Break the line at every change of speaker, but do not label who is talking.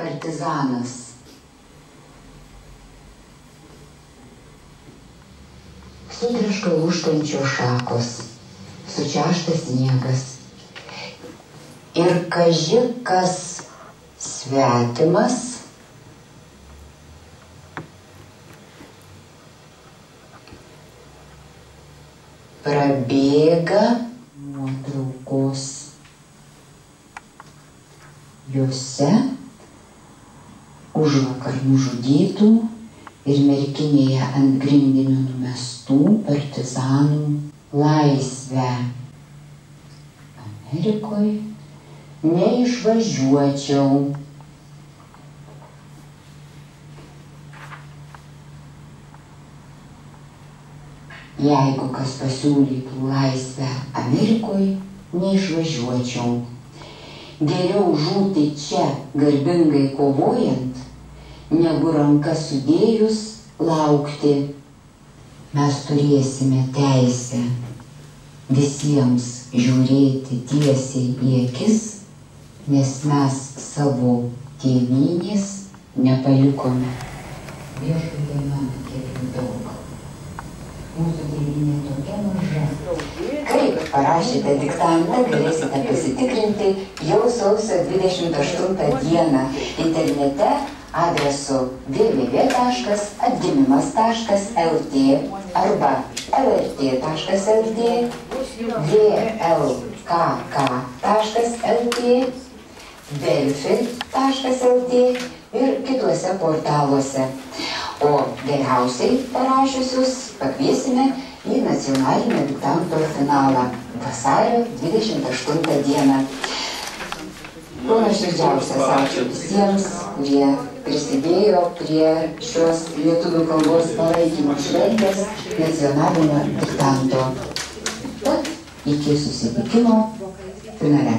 partizanas. Sutreška lūžtančio šakos, sučiaštas sniegas. Ir kaži kas svetimas prabėga nuotraukos. Jose užvakar nužudytų ir merkinėje ant grindinio numestų partizanų laisvę. Amerikoje neišvažiuočiau. Jeigu kas pasiūlytų laisvę Amerikoje, neišvažiuočiau. Geriau žūti čia garbingai kovojant, negu rankas sudėjus laukti. Mes turėsime teisę visiems žiūrėti tiesiai į akis, nes mes savo tėvynės nepalikome. Viešpatie man kiek daug. Mūsų tėvynė tokia maža. Kaip parašėte diktantą, galėsite pasitikrinti jau sausio 28 dieną internete adresu www.atgimimas.lt arba lrt.lt, vlkk.lt, delfi.lt ir kituose portaluose. O geriausiai parašiusius pakviesime į nacionalinio diktanto finalą vasario 28 dieną. Nuoširdžiausias ačiū visiems, kurie prisidėjo prie šios lietuvių kalbos palaikymo šventės nacionalinio diktanto. Tad iki susitikimo finale.